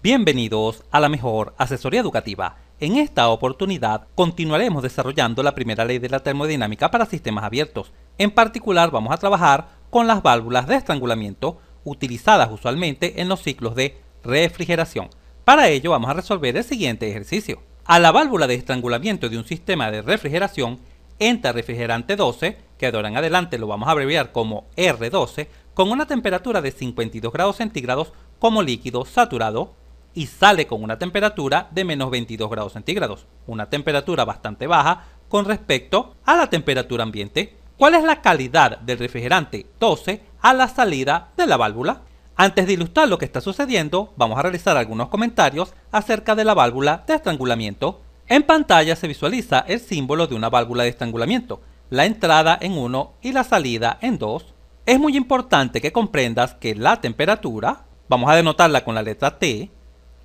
Bienvenidos a la mejor asesoría educativa. En esta oportunidad continuaremos desarrollando la primera ley de la termodinámica para sistemas abiertos. En particular vamos a trabajar con las válvulas de estrangulamiento utilizadas usualmente en los ciclos de refrigeración. Para ello vamos a resolver el siguiente ejercicio. A la válvula de estrangulamiento de un sistema de refrigeración entra refrigerante 12, que de ahora en adelante lo vamos a abreviar como R12, con una temperatura de 52 grados centígrados como líquido saturado, y sale con una temperatura de menos 22 grados centígrados, una temperatura bastante baja con respecto a la temperatura ambiente. ¿Cuál es la calidad del refrigerante 12 a la salida de la válvula? Antes de ilustrar lo que está sucediendo, vamos a realizar algunos comentarios acerca de la válvula de estrangulamiento. En pantalla se visualiza el símbolo de una válvula de estrangulamiento, la entrada en 1 y la salida en 2. Es muy importante que comprendas que la temperatura, vamos a denotarla con la letra T,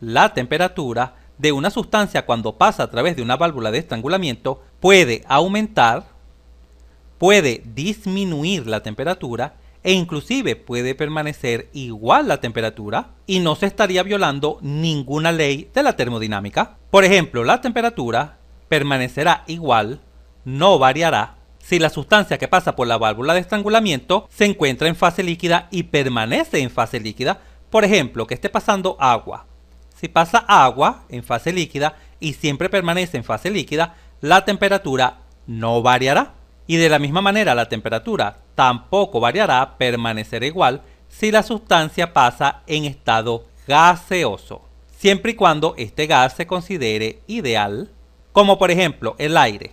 la temperatura de una sustancia cuando pasa a través de una válvula de estrangulamiento puede aumentar, puede disminuir la temperatura e inclusive puede permanecer igual la temperatura y no se estaría violando ninguna ley de la termodinámica. Por ejemplo, la temperatura permanecerá igual, no variará, si la sustancia que pasa por la válvula de estrangulamiento se encuentra en fase líquida y permanece en fase líquida. Por ejemplo, que esté pasando agua. Si pasa agua en fase líquida y siempre permanece en fase líquida, la temperatura no variará. Y de la misma manera la temperatura tampoco variará, permanecerá igual si la sustancia pasa en estado gaseoso, siempre y cuando este gas se considere ideal, como por ejemplo el aire.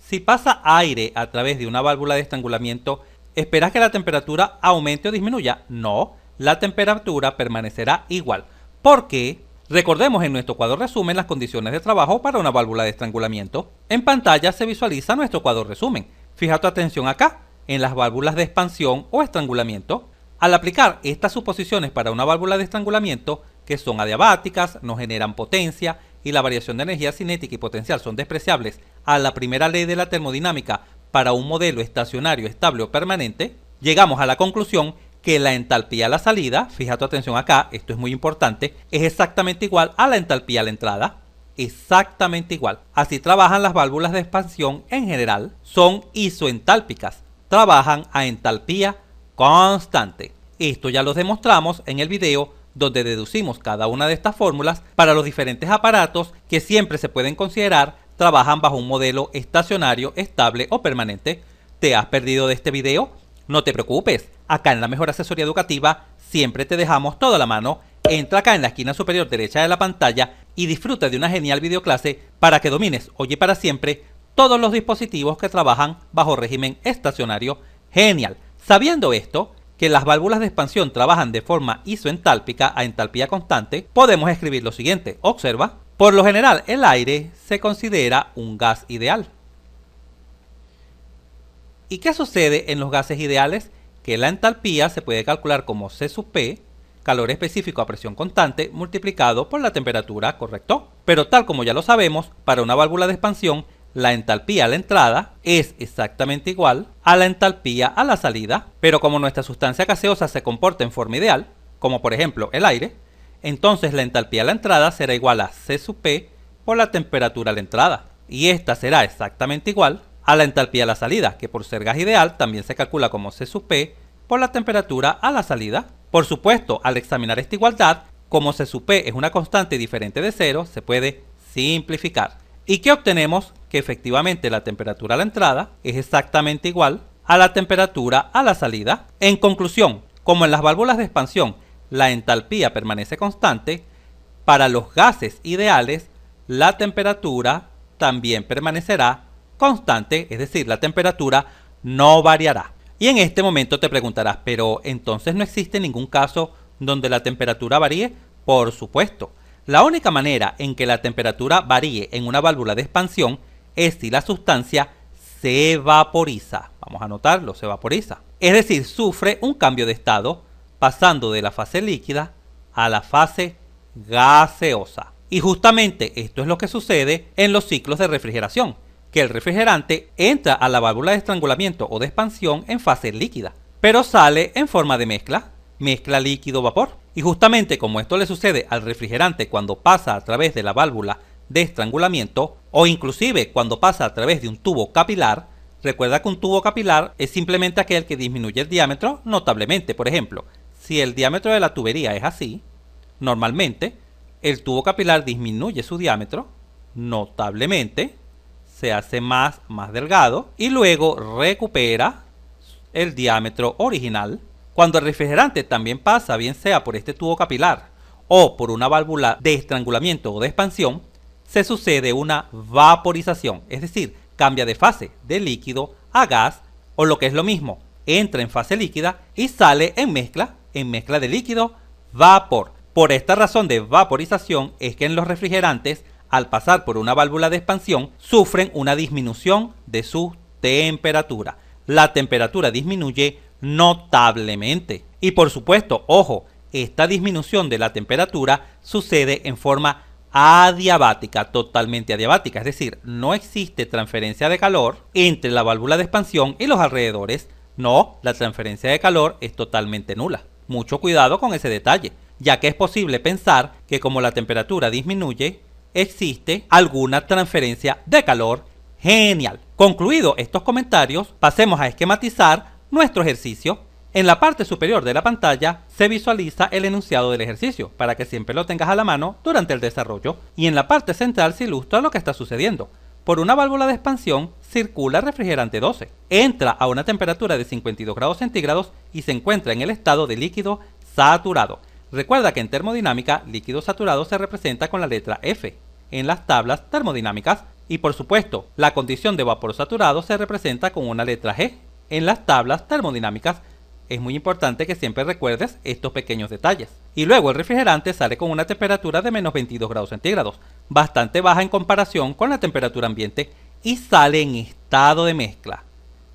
Si pasa aire a través de una válvula de estrangulamiento, ¿esperas que la temperatura aumente o disminuya? No, la temperatura permanecerá igual. Porque recordemos en nuestro cuadro resumen las condiciones de trabajo para una válvula de estrangulamiento. En pantalla se visualiza nuestro cuadro resumen. Fija tu atención acá, en las válvulas de expansión o estrangulamiento. Al aplicar estas suposiciones para una válvula de estrangulamiento, que son adiabáticas, no generan potencia y la variación de energía cinética y potencial son despreciables a la primera ley de la termodinámica para un modelo estacionario, estable o permanente, llegamos a la conclusión que la entalpía a la salida, fija tu atención acá, esto es muy importante, es exactamente igual a la entalpía a la entrada. Exactamente igual. Así trabajan las válvulas de expansión en general, son isoentálpicas, trabajan a entalpía constante. Esto ya lo demostramos en el video donde deducimos cada una de estas fórmulas para los diferentes aparatos que siempre se pueden considerar trabajan bajo un modelo estacionario, estable o permanente. ¿Te has perdido de este video? No te preocupes, acá en la mejor asesoría educativa siempre te dejamos todo a la mano. Entra acá en la esquina superior derecha de la pantalla y disfruta de una genial videoclase para que domines hoy y para siempre todos los dispositivos que trabajan bajo régimen estacionario. Genial. Sabiendo esto, que las válvulas de expansión trabajan de forma isoentálpica a entalpía constante, podemos escribir lo siguiente. Observa, por lo general el aire se considera un gas ideal. ¿Y qué sucede en los gases ideales? Que la entalpía se puede calcular como C sub P, calor específico a presión constante, multiplicado por la temperatura, ¿correcto? Pero tal como ya lo sabemos, para una válvula de expansión, la entalpía a la entrada es exactamente igual a la entalpía a la salida, pero como nuestra sustancia gaseosa se comporta en forma ideal, como por ejemplo el aire, entonces la entalpía a la entrada será igual a C sub P por la temperatura a la entrada, y esta será exactamente igual a la entalpía a la salida, que por ser gas ideal también se calcula como C sub P por la temperatura a la salida. Por supuesto, al examinar esta igualdad, como C sub P es una constante diferente de cero, se puede simplificar. ¿Y qué obtenemos? Que efectivamente la temperatura a la entrada es exactamente igual a la temperatura a la salida. En conclusión, como en las válvulas de expansión la entalpía permanece constante, para los gases ideales la temperatura también permanecerá constante, es decir, la temperatura no variará. Y en este momento te preguntarás, pero entonces no existe ningún caso donde la temperatura varíe. Por supuesto, la única manera en que la temperatura varíe en una válvula de expansión es si la sustancia se vaporiza. Vamos a anotarlo, se vaporiza. Es decir, sufre un cambio de estado, pasando de la fase líquida a la fase gaseosa. Y justamente esto es lo que sucede en los ciclos de refrigeración, que el refrigerante entra a la válvula de estrangulamiento o de expansión en fase líquida, pero sale en forma de mezcla líquido-vapor. Y justamente como esto le sucede al refrigerante cuando pasa a través de la válvula de estrangulamiento o inclusive cuando pasa a través de un tubo capilar, recuerda que un tubo capilar es simplemente aquel que disminuye el diámetro notablemente. Por ejemplo, si el diámetro de la tubería es así, normalmente el tubo capilar disminuye su diámetro notablemente, se hace más delgado y luego recupera el diámetro original. Cuando el refrigerante también pasa, bien sea por este tubo capilar o por una válvula de estrangulamiento o de expansión, se sucede una vaporización, es decir, cambia de fase de líquido a gas, o lo que es lo mismo, entra en fase líquida y sale en mezcla de líquido vapor. Por esta razón de vaporización es que en los refrigerantes, al pasar por una válvula de expansión, sufren una disminución de su temperatura. La temperatura disminuye notablemente. Y por supuesto, ojo, esta disminución de la temperatura sucede en forma adiabática, totalmente adiabática, es decir, no existe transferencia de calor entre la válvula de expansión y los alrededores. No, la transferencia de calor es totalmente nula. Mucho cuidado con ese detalle, ya que es posible pensar que como la temperatura disminuye, existe alguna transferencia de calor. Genial. Concluido estos comentarios, pasemos a esquematizar nuestro ejercicio. En la parte superior de la pantalla se visualiza el enunciado del ejercicio, para que siempre lo tengas a la mano durante el desarrollo. Y en la parte central se ilustra lo que está sucediendo. Por una válvula de expansión circula refrigerante 12. Entra a una temperatura de 52 grados centígrados y se encuentra en el estado de líquido saturado. Recuerda que en termodinámica, líquido saturado se representa con la letra F en las tablas termodinámicas. Y por supuesto, la condición de vapor saturado se representa con una letra G en las tablas termodinámicas. Es muy importante que siempre recuerdes estos pequeños detalles. Y luego el refrigerante sale con una temperatura de menos 22 grados centígrados, bastante baja en comparación con la temperatura ambiente, y sale en estado de mezcla.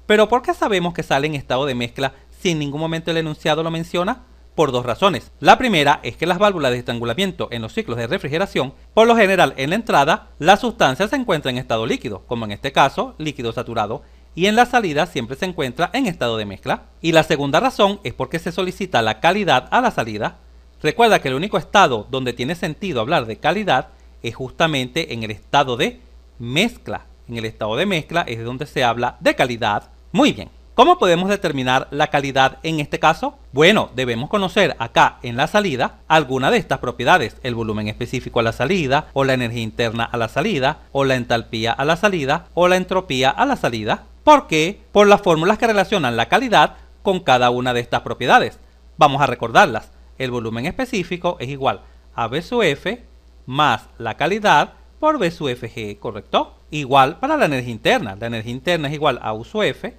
¿Pero por qué sabemos que sale en estado de mezcla si en ningún momento el enunciado lo menciona? Por dos razones. La primera es que las válvulas de estrangulamiento en los ciclos de refrigeración, por lo general en la entrada, la sustancia se encuentra en estado líquido, como en este caso, líquido saturado, y en la salida siempre se encuentra en estado de mezcla. Y la segunda razón es porque se solicita la calidad a la salida. Recuerda que el único estado donde tiene sentido hablar de calidad es justamente en el estado de mezcla. En el estado de mezcla es donde se habla de calidad. Muy bien. ¿Cómo podemos determinar la calidad en este caso? Bueno, debemos conocer acá en la salida alguna de estas propiedades: el volumen específico a la salida, o la energía interna a la salida, o la entalpía a la salida, o la entropía a la salida. ¿Por qué? Por las fórmulas que relacionan la calidad con cada una de estas propiedades. Vamos a recordarlas. El volumen específico es igual a V sub F más la calidad por V sub Fg, ¿correcto? Igual para la energía interna. La energía interna es igual a U sub F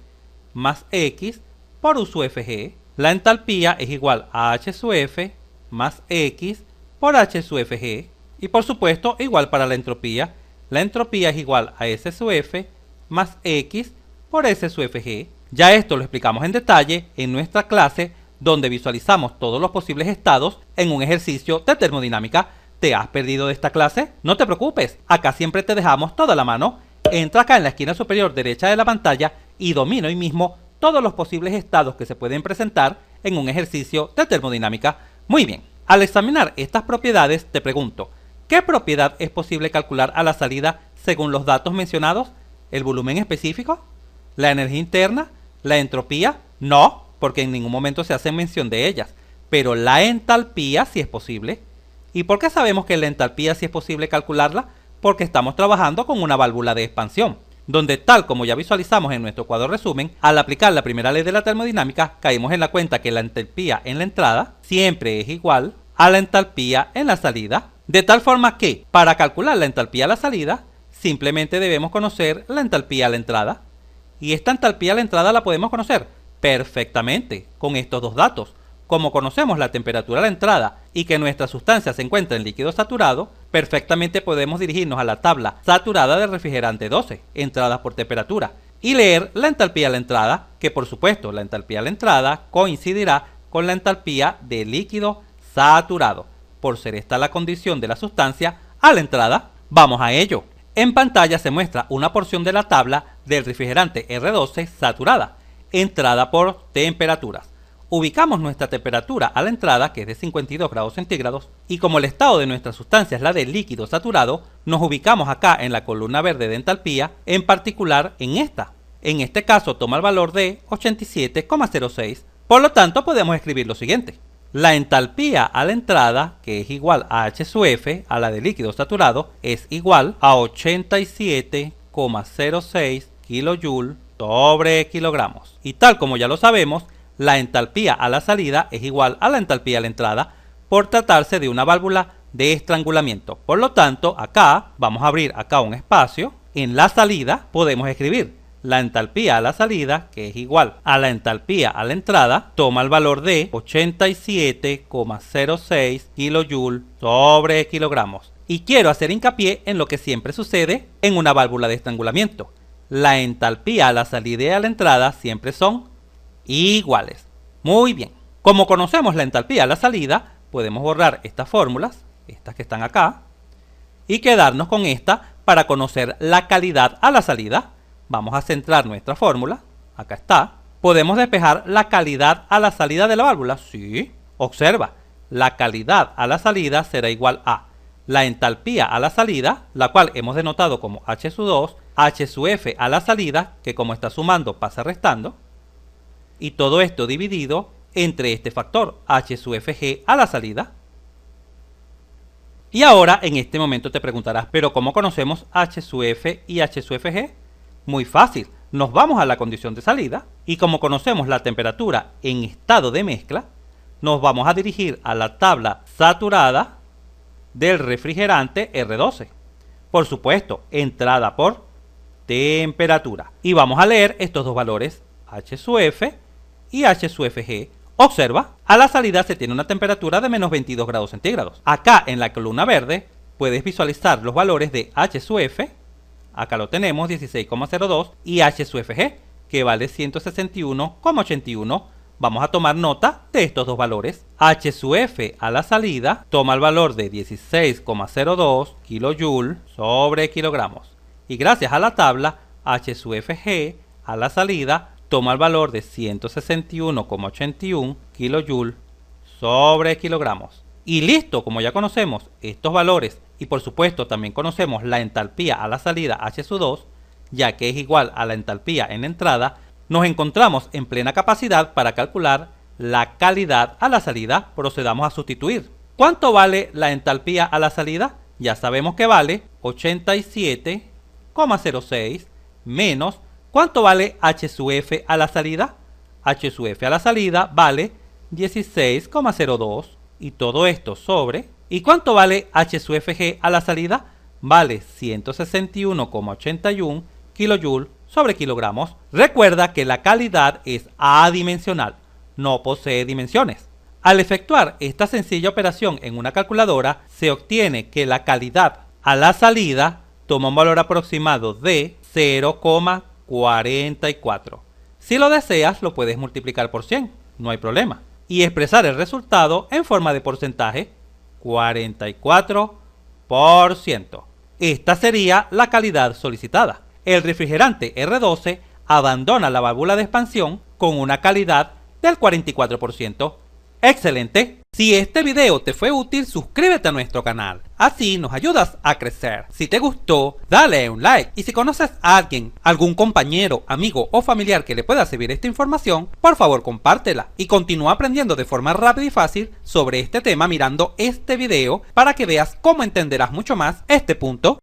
más X por U sub Fg. La entalpía es igual a H sub F más X por H sub Fg. Y por supuesto, igual para la entropía. La entropía es igual a S sub F más X por S sub Fg. Ya esto lo explicamos en detalle en nuestra clase, donde visualizamos todos los posibles estados en un ejercicio de termodinámica. ¿Te has perdido de esta clase? No te preocupes, acá siempre te dejamos toda la mano. Entra acá en la esquina superior derecha de la pantalla y domina hoy mismo todos los posibles estados que se pueden presentar en un ejercicio de termodinámica. Muy bien, al examinar estas propiedades te pregunto, ¿qué propiedad es posible calcular a la salida según los datos mencionados? ¿El volumen específico? ¿La energía interna? ¿La entropía? No, porque en ningún momento se hace mención de ellas. Pero la entalpía sí es posible. ¿Y por qué sabemos que la entalpía sí es posible calcularla? Porque estamos trabajando con una válvula de expansión, donde, tal como ya visualizamos en nuestro cuadro resumen, al aplicar la primera ley de la termodinámica, caímos en la cuenta que la entalpía en la entrada siempre es igual a la entalpía en la salida. De tal forma que, para calcular la entalpía a la salida, simplemente debemos conocer la entalpía a la entrada. Y esta entalpía a la entrada la podemos conocer perfectamente con estos dos datos. Como conocemos la temperatura a la entrada y que nuestra sustancia se encuentra en líquido saturado, perfectamente podemos dirigirnos a la tabla saturada del refrigerante 12, entradas por temperatura, y leer la entalpía a la entrada, que por supuesto la entalpía a la entrada coincidirá con la entalpía de líquido saturado, por ser esta la condición de la sustancia a la entrada. Vamos a ello. En pantalla se muestra una porción de la tabla del refrigerante R12 saturada, entrada por temperaturas. ubicamos nuestra temperatura a la entrada, que es de 52 grados centígrados, y como el estado de nuestra sustancia es la de líquido saturado, nos ubicamos acá en la columna verde de entalpía, en particular en esta. En este caso toma el valor de 87,06. Por lo tanto, podemos escribir lo siguiente. La entalpía a la entrada, que es igual a H sub F, a la de líquido saturado, es igual a 87,06 kJ sobre kilogramos. Y tal como ya lo sabemos, la entalpía a la salida es igual a la entalpía a la entrada por tratarse de una válvula de estrangulamiento. Por lo tanto, acá vamos a abrir acá un espacio. En la salida podemos escribir la entalpía a la salida, que es igual a la entalpía a la entrada, toma el valor de 87,06 kJ sobre kilogramos. Y quiero hacer hincapié en lo que siempre sucede en una válvula de estrangulamiento. La entalpía a la salida y a la entrada siempre son iguales. Muy bien. Como conocemos la entalpía a la salida, podemos borrar estas fórmulas, estas que están acá, y quedarnos con esta para conocer la calidad a la salida. Vamos a centrar nuestra fórmula. Acá está. ¿Podemos despejar la calidad a la salida de la válvula? Sí. Observa. La calidad a la salida será igual a la entalpía a la salida, la cual hemos denotado como H sub 2, H sub F a la salida, que como está sumando pasa restando, y todo esto dividido entre este factor H sub Fg a la salida. Y ahora en este momento te preguntarás, ¿pero cómo conocemos H sub F y H sub Fg? Muy fácil, nos vamos a la condición de salida y como conocemos la temperatura en estado de mezcla, nos vamos a dirigir a la tabla saturada del refrigerante R12. Por supuesto, entrada por temperatura. Y vamos a leer estos dos valores, H sub F y H sub Fg. Observa, a la salida se tiene una temperatura de menos 22 grados centígrados. Acá en la columna verde puedes visualizar los valores de H sub F, acá lo tenemos 16,02, y H sub Fg, que vale 161,81. Vamos a tomar nota de estos dos valores. H sub F a la salida toma el valor de 16,02 kJ sobre kilogramos. Y gracias a la tabla, H sub Fg a la salida toma el valor de 161,81 kJ sobre kilogramos. Y listo, como ya conocemos estos valores y por supuesto también conocemos la entalpía a la salida H sub 2, ya que es igual a la entalpía en entrada, nos encontramos en plena capacidad para calcular la calidad a la salida. Procedamos a sustituir. ¿Cuánto vale la entalpía a la salida? Ya sabemos que vale 87,06 menos, ¿cuánto vale H sub F a la salida? H sub F a la salida vale 16,02 y todo esto sobre. ¿Y cuánto vale H sub Fg a la salida? Vale 161,81 kJ sobre kilogramos. Recuerda que la calidad es adimensional, no posee dimensiones. Al efectuar esta sencilla operación en una calculadora, se obtiene que la calidad a la salida toma un valor aproximado de 0,44. Si lo deseas, lo puedes multiplicar por 100, no hay problema, y expresar el resultado en forma de porcentaje, 44%. Esta sería la calidad solicitada. El refrigerante R12 abandona la válvula de expansión con una calidad del 44%. ¡Excelente! Si este video te fue útil, suscríbete a nuestro canal. Así nos ayudas a crecer. Si te gustó, dale un like. Y si conoces a alguien, algún compañero, amigo o familiar que le pueda servir esta información, por favor compártela. Y continúa aprendiendo de forma rápida y fácil sobre este tema mirando este video para que veas cómo entenderás mucho más este punto